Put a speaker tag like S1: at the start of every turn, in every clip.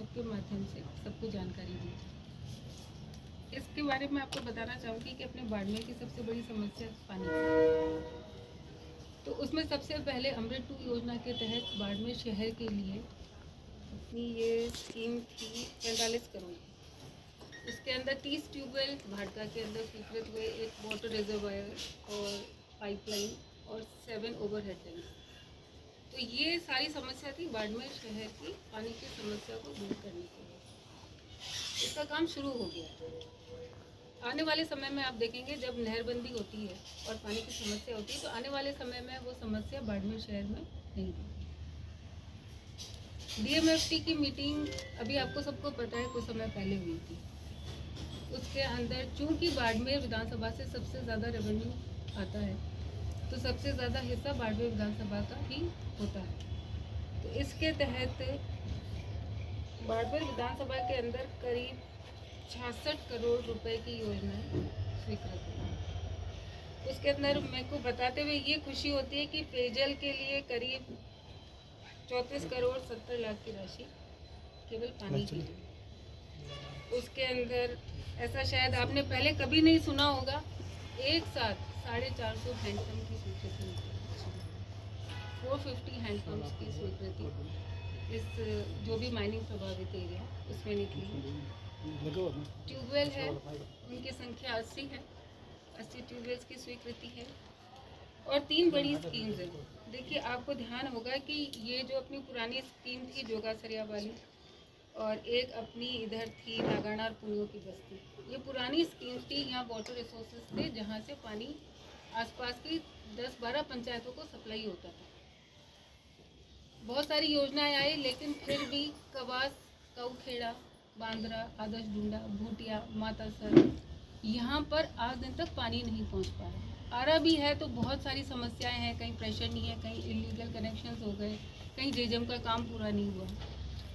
S1: सबके माध्यम से सबको जानकारी दी जाए। इसके बारे में आपको बताना चाहूँगी कि अपने बाड़मेर की सबसे बड़ी समस्या पानी की। तो उसमें सबसे पहले अमृत 2 योजना के तहत बाड़मेर शहर के लिए अपनी ये स्कीम थी 45 करोड़। इसके अंदर 30 ट्यूबवेल भाटका के अंदर स्वीकृत हुए, एक वाटर रिजर्वायर और पाइपलाइन और 7 ओवरहेड टैंक्स। तो ये सारी समस्या थी बाड़मेर शहर की पानी की समस्या को दूर करने के लिए। इसका काम शुरू हो गया। आने वाले समय में आप देखेंगे जब नहरबंदी होती है और पानी की समस्या होती है तो आने वाले समय में वो समस्या बाड़मेर शहर में नहीं होगी। डीएमएफटी की मीटिंग अभी आपको सबको पता है कुछ समय पहले हुई थी। उसके अंदर चूंकि बाड़मेर विधानसभा से सबसे ज़्यादा रेवेन्यू आता है तो सबसे ज़्यादा हिस्सा बाड़मेर विधानसभा का ही होता है। तो इसके तहत बाड़मेर विधानसभा के अंदर करीब 66 करोड़ रुपए की योजनाएं स्वीकृत हुई। उसके अंदर मेरे को बताते हुए ये खुशी होती है कि पेयजल के लिए करीब 34 करोड़ 70 लाख की राशि केवल पानी के लिए। उसके अंदर ऐसा शायद आपने पहले कभी नहीं सुना होगा, एक साथ 450 हैंडपम्प की स्वीकृति, 450 हैंडपम्प्स की स्वीकृति इस जो भी माइनिंग प्रभावित एरिया उसमें निकली। ट्यूबवेल है, उनकी संख्या 80 है, 80 ट्यूबवेल्स की स्वीकृति है और 3 बड़ी स्कीम्स हैं। देखिए आपको ध्यान होगा कि ये जो अपनी पुरानी स्कीम थी जोगासरिया वाली और एक अपनी इधर थी नागाना और पुनियो की बस्ती, ये पुरानी स्कीम्स थी। यहाँ वाटर रिसोर्सेज थे जहाँ से पानी आसपास की 10-12 पंचायतों को सप्लाई होता था। बहुत सारी योजनाएं आई लेकिन फिर भी कवास, काऊखेड़ा, बांद्रा, आदर्श डूंडा, भूटिया, मातासर यहाँ पर आज दिन तक पानी नहीं पहुँच पा रहा। आ रहा भी है तो बहुत सारी समस्याएं हैं, कहीं प्रेशर नहीं है, कहीं इलीगल कनेक्शंस हो गए, कहीं जेजेम का काम पूरा नहीं हुआ।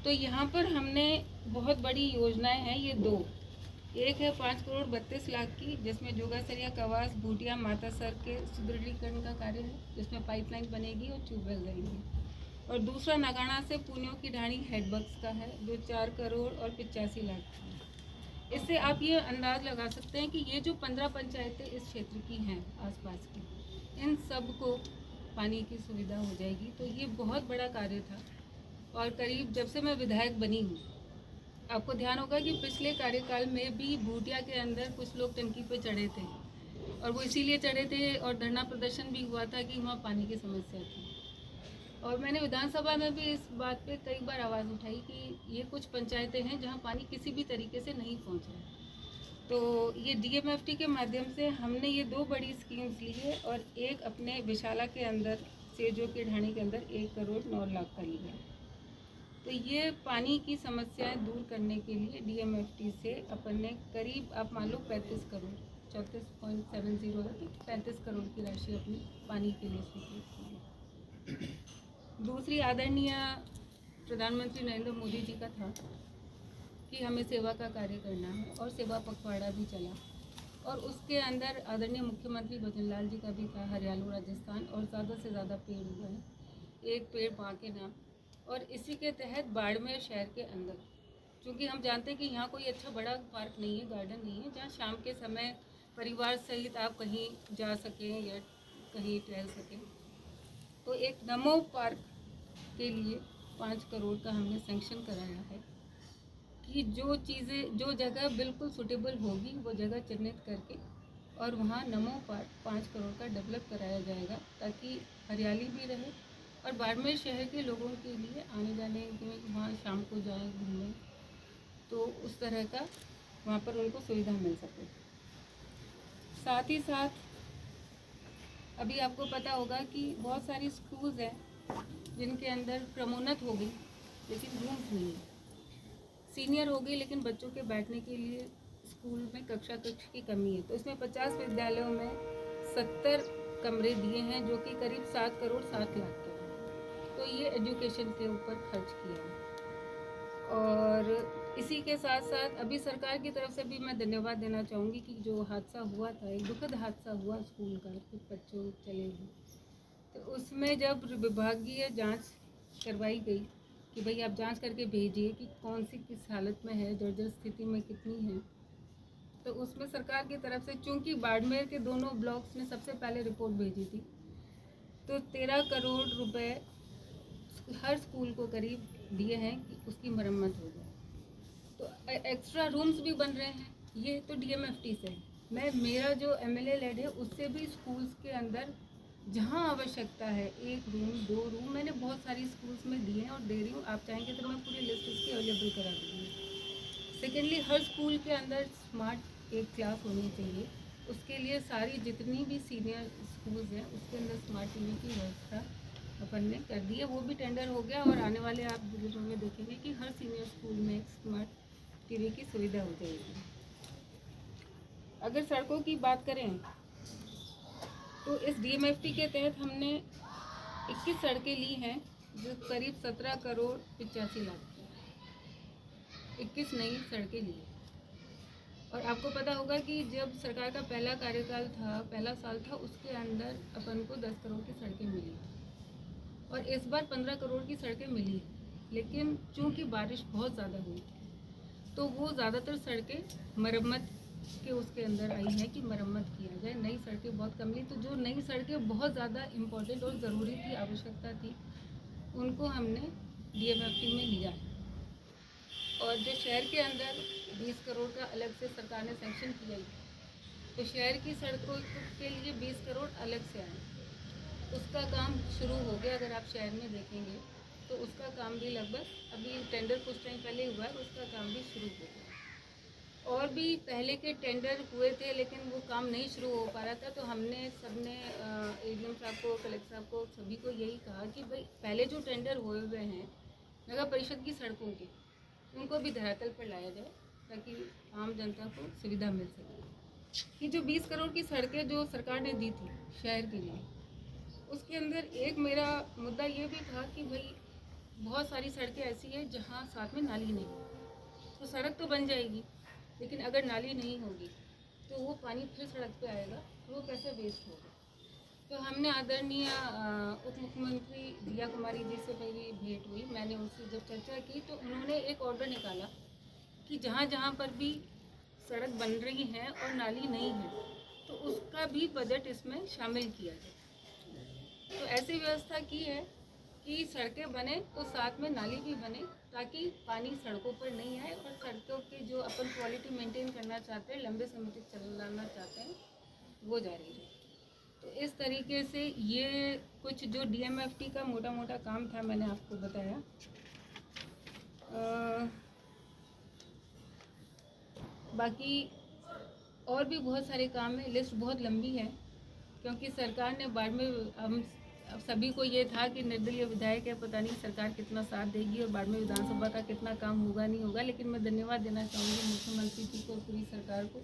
S1: तो यहाँ पर हमने बहुत बड़ी योजनाएं हैं ये दो, एक है 5 करोड़ 32 लाख की जिसमें जोगासरिया, कवास, भूटिया, मातासर के सुदृढ़ीकरण का कार्य है जिसमें पाइपलाइन बनेगी और ट्यूबवेल लगेंगे, और दूसरा नागाना से पुनियो की ढाणी हेडवर्क्स का है जो 4 करोड़ और 85 लाख की है। इससे आप ये अंदाज लगा सकते हैं कि ये जो 15 पंचायतें इस क्षेत्र की हैं आसपास की, इन सब को पानी की सुविधा हो जाएगी। तो ये बहुत बड़ा कार्य था और करीब जब से मैं विधायक बनी हूँ, आपको ध्यान होगा कि पिछले कार्यकाल में भी भूटिया के अंदर कुछ लोग टंकी पे चढ़े थे और वो इसीलिए चढ़े थे और धरना प्रदर्शन भी हुआ था कि वहाँ पानी की समस्या थी। और मैंने विधानसभा में भी इस बात पे कई बार आवाज़ उठाई कि ये कुछ पंचायतें हैं जहाँ पानी किसी भी तरीके से नहीं पहुँच रहा। तो ये डीएमएफटी के माध्यम से हमने ये 2 बड़ी स्कीम्स ली है और एक अपने विशाला के अंदर सेजो की ढाणी के अंदर 1 करोड़ 9 लाख का लिया है। तो ये पानी की समस्याएं दूर करने के लिए डीएमएफटी से अपन ने करीब आप मान लो 35 करोड़ 34.70 है तो 35 करोड़ की राशि अपनी पानी के लिए स्वीकृत की है। दूसरी आदरणीय प्रधानमंत्री नरेंद्र मोदी जी का था कि हमें सेवा का कार्य करना है और सेवा पखवाड़ा भी चला और उसके अंदर आदरणीय मुख्यमंत्री भजन लाल जी का भी था हरियाणा राजस्थान और ज़्यादा से ज़्यादा पेड़ हुए हैं, एक पेड़ बांके नाम। और इसी के तहत बाड़मेर शहर के अंदर, क्योंकि हम जानते हैं कि यहाँ कोई अच्छा बड़ा पार्क नहीं है, गार्डन नहीं है जहाँ शाम के समय परिवार सहित आप कहीं जा सकें या कहीं टहल सकें, तो एक नमो पार्क के लिए 5 करोड़ का हमने सैंक्शन कराया है कि जो चीज़ें जो जगह बिल्कुल सूटेबल होगी वो जगह चिन्हित करके और वहाँ नमो पार्क 5 करोड़ का डेवलप कराया जाएगा ताकि हरियाली भी रहे और बाड़मेर शहर के लोगों के लिए आने जाने में वहाँ शाम को जाएं घूमने तो उस तरह का वहाँ पर उनको सुविधा मिल सके। साथ ही साथ अभी आपको पता होगा कि बहुत सारी स्कूल्स हैं जिनके अंदर क्रमोन्नत हो गई लेकिन रूम्स नहीं है, सीनियर हो गई लेकिन बच्चों के बैठने के लिए स्कूल में कक्षा कक्ष की कमी है। तो इसमें 50 विद्यालयों में 70 कमरे दिए हैं जो कि करीब 7 करोड़ 7 लाख के हैं। तो ये एजुकेशन के ऊपर खर्च किया है। और इसी के साथ साथ अभी सरकार की तरफ से भी मैं धन्यवाद देना चाहूँगी कि जो हादसा हुआ था, एक दुखद हादसा हुआ स्कूल का, कुछ बच्चों चले गए, तो उसमें जब विभागीय जांच करवाई गई कि भाई आप जांच करके भेजिए कि कौन सी किस हालत में है, जर्जर स्थिति में कितनी है। तो उसमें सरकार की तरफ से, चूंकि बाड़मेर के दोनों ब्लॉक्स ने सबसे पहले रिपोर्ट भेजी थी, तो 13 करोड़ रुपए हर स्कूल को करीब दिए हैं कि उसकी मरम्मत हो जाए। तो एक्स्ट्रा रूम्स भी बन रहे हैं, ये तो डीएमएफटी से है। मेरा जो एमएलए लेड है उससे भी स्कूल्स के अंदर जहाँ आवश्यकता है 1 रूम 2 रूम मैंने बहुत सारी स्कूल्स में दिए हैं और दे रही हूँ। आप चाहेंगे तो मैं पूरी लिस्ट उसकी अवेलेबल करा दूँगी। सेकेंडली, हर स्कूल के अंदर स्मार्ट एक क्लास होनी चाहिए। उसके लिए सारी जितनी भी सीनियर स्कूल्स हैं उसके अंदर स्मार्ट टीवी की व्यवस्था अपन ने कर दी है। वो भी टेंडर हो गया और आने वाले आप दिनों में देखेंगे कि हर सीनियर स्कूल में एक स्मार्ट टीवी की सुविधा हो जाएगी। अगर सड़कों की बात करें तो इस डीएमएफटी के तहत हमने 21 सड़कें ली हैं जो करीब 17 करोड़ 85 लाख की 21 नई सड़कें ली। और आपको पता होगा कि जब सरकार का पहला कार्यकाल था, पहला साल था, उसके अंदर अपन को 10 करोड़ की सड़कें मिली और इस बार 15 करोड़ की सड़कें मिली। लेकिन चूंकि बारिश बहुत ज़्यादा हुई तो वो ज़्यादातर सड़कें मरम्मत के उसके अंदर आई है कि मरम्मत किया जाए। नई सड़कें बहुत कम ली। तो जो नई सड़कें बहुत ज़्यादा इम्पोर्टेंट और ज़रूरी थी, आवश्यकता थी, उनको हमने डीएमएफटी में लिया है। और जो शहर के अंदर 20 करोड़ का अलग से सरकार ने सैंक्शन किया है, तो शहर की सड़कों के लिए 20 करोड़ अलग से आए, उसका काम शुरू हो गया। अगर आप शहर में देखेंगे तो उसका काम भी लगभग अभी टेंडर कुछ टाइम पहले हुआ है, उसका काम भी शुरू हो गया। और भी पहले के टेंडर हुए थे लेकिन वो काम नहीं शुरू हो पा रहा था। तो हमने सबने एडीएम साहब को, कलेक्टर साहब को, सभी को यही कहा कि भाई पहले जो टेंडर हुए हुए हैं नगर परिषद की सड़कों के, उनको भी धरातल पर लाया जाए ताकि आम जनता को सुविधा मिल सके। कि जो 20 करोड़ की सड़कें जो सरकार ने दी थी शहर के लिए, उसके अंदर एक मेरा मुद्दा ये भी था कि भाई बहुत सारी सड़कें ऐसी हैं जहाँ साथ में नाली नहीं, तो सड़क तो बन जाएगी लेकिन अगर नाली नहीं होगी तो वो पानी फिर सड़क पे आएगा, वो कैसे वेस्ट होगा। तो हमने आदरणीय उप मुख्यमंत्री दिया कुमारी जी से मेरी भेंट हुई। मैंने उनसे जब चर्चा की तो उन्होंने एक ऑर्डर निकाला कि जहाँ जहाँ पर भी सड़क बन रही है और नाली नहीं है तो उसका भी बजट इसमें शामिल किया जाए। तो ऐसी व्यवस्था की है कि सड़कें बने तो साथ में नाली भी बने ताकि पानी सड़कों पर नहीं आए और सड़कों की जो अपन क्वालिटी मेंटेन करना चाहते हैं, लंबे समय तक चलाना चाहते हैं, वो जारी रहे। तो इस तरीके से ये कुछ जो डीएमएफटी का मोटा मोटा काम था मैंने आपको बताया। बाकी और भी बहुत सारे काम है, लिस्ट बहुत लंबी है क्योंकि सरकार ने बाद में हम सभी को ये था कि निर्दलीय विधायक है, पता नहीं सरकार कितना साथ देगी और बाद में विधानसभा का कितना काम होगा नहीं होगा। लेकिन मैं धन्यवाद देना चाहूँगी मुख्यमंत्री जी को, पूरी सरकार को,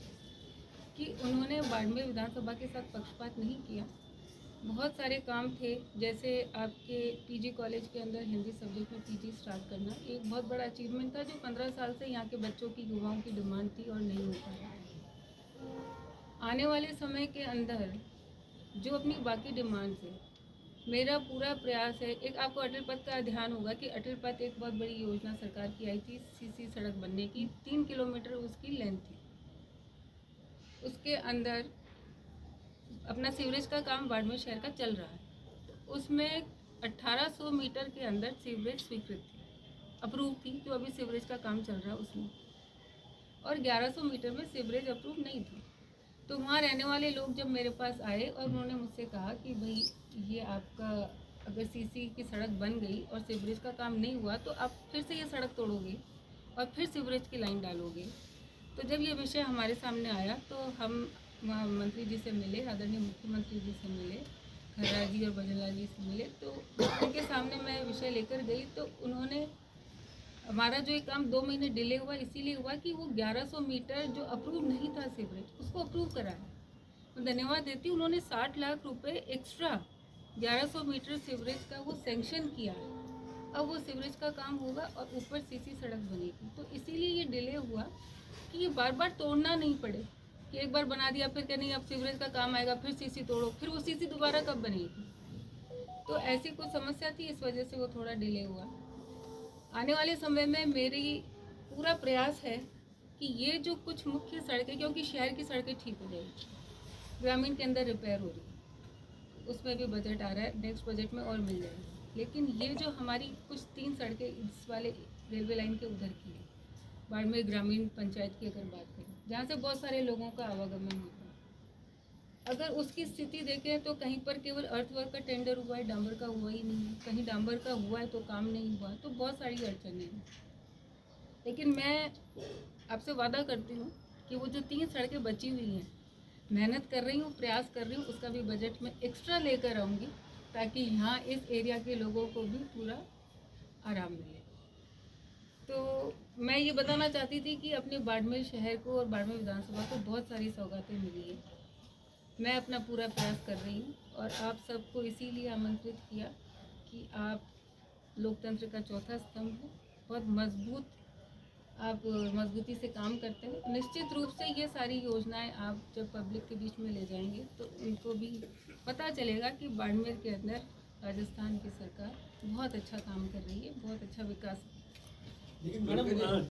S1: कि उन्होंने बाड़मेर विधानसभा के साथ पक्षपात नहीं किया। बहुत सारे काम थे, जैसे आपके पीजी कॉलेज के अंदर हिंदी सब्जेक्ट में पीजी स्टार्ट करना एक बहुत बड़ा अचीवमेंट था जो 15 साल से यहाँ के बच्चों की, युवाओं की डिमांड थी और नहीं हो पा रहा है। आने वाले समय के अंदर जो अपनी बाकी डिमांड्स है, मेरा पूरा प्रयास है। एक आपको अटल पथ का ध्यान होगा कि अटल पथ एक बहुत बड़ी योजना सरकार की आई थी, सीसी सड़क बनने की, 3 किलोमीटर उसकी लेंथ थी। उसके अंदर अपना सीवरेज का काम बाड़मेर शहर का चल रहा है। उसमें 1800 मीटर के अंदर सीवरेज स्वीकृत थी, अप्रूव थी, जो अभी सीवरेज का काम चल रहा है उसमें, और 1100 मीटर में सीवरेज अप्रूव नहीं थी। तो वहाँ रहने वाले लोग जब मेरे पास आए और उन्होंने मुझसे कहा कि भाई ये आपका अगर सीसी की सड़क बन गई और सीवरेज का काम नहीं हुआ तो आप फिर से ये सड़क तोड़ोगे और फिर सीवरेज की लाइन डालोगे। तो जब ये विषय हमारे सामने आया तो हम मंत्री जी से मिले, आदरणीय मुख्यमंत्री जी से मिले, खर्रा जी और बजनलाल जी से मिले। तो उनके सामने मैं विषय लेकर गई तो उन्होंने हमारा जो ये काम 2 महीने डिले हुआ इसीलिए हुआ कि वो 1100 मीटर जो अप्रूव नहीं था सीवरेज, उसको अप्रूव कराया। मैं धन्यवाद देती हूँ, उन्होंने 60 लाख रुपए एक्स्ट्रा 1100 मीटर सीवरेज का वो सैंक्शन किया है। अब वो सीवरेज का काम होगा और ऊपर सीसी सड़क बनेगी। तो इसीलिए ये डिले हुआ कि ये बार बार तोड़ना नहीं पड़े कि एक बार बना दिया फिर क्या नहीं, अब सीवरेज का काम आएगा फिर सीसी तोड़ो, फिर वो सीसी दोबारा कब बनेगी। तो ऐसी कुछ समस्या थी, इस वजह से वो थोड़ा डिले हुआ। आने वाले समय में मेरी पूरा प्रयास है कि ये जो कुछ मुख्य सड़कें, क्योंकि शहर की सड़कें ठीक हो जाएगी, ग्रामीण के अंदर रिपेयर हो रही है, उसमें भी बजट आ रहा है, नेक्स्ट बजट में और मिल जाएगी। लेकिन ये जो हमारी कुछ 3 सड़कें इस वाले रेलवे लाइन के उधर की है, बाड़मेर ग्रामीण पंचायत की अगर बात करें, जहाँ से बहुत सारे लोगों का आवागमन होता है, अगर उसकी स्थिति देखें तो कहीं पर केवल अर्थवर्क का टेंडर हुआ है, डांबर का हुआ ही नहीं है, कहीं डांबर का हुआ है तो काम नहीं हुआ, तो बहुत सारी अड़चनें हैं। लेकिन मैं आपसे वादा करती हूँ कि वो जो 3 सड़कें बची हुई हैं, मेहनत कर रही हूँ, प्रयास कर रही हूँ, उसका भी बजट में एक्स्ट्रा लेकर आऊँगी, ताकि यहाँ इस एरिया के लोगों को भी पूरा आराम मिले। तो मैं ये बताना चाहती थी कि अपने बाड़मेर शहर को और बाड़मेर विधानसभा को बहुत सारी सौगातें मिली है। मैं अपना पूरा प्रयास कर रही हूँ और आप सबको इसीलिए आमंत्रित किया कि आप लोकतंत्र का चौथा स्तंभ है, बहुत आप मजबूती से काम करते हैं। निश्चित रूप से ये सारी योजनाएं आप जब पब्लिक के बीच में ले जाएंगे तो उनको भी पता चलेगा कि बाड़मेर के अंदर राजस्थान की सरकार बहुत अच्छा काम कर रही है, बहुत अच्छा विकास।
S2: लेकिन मैडम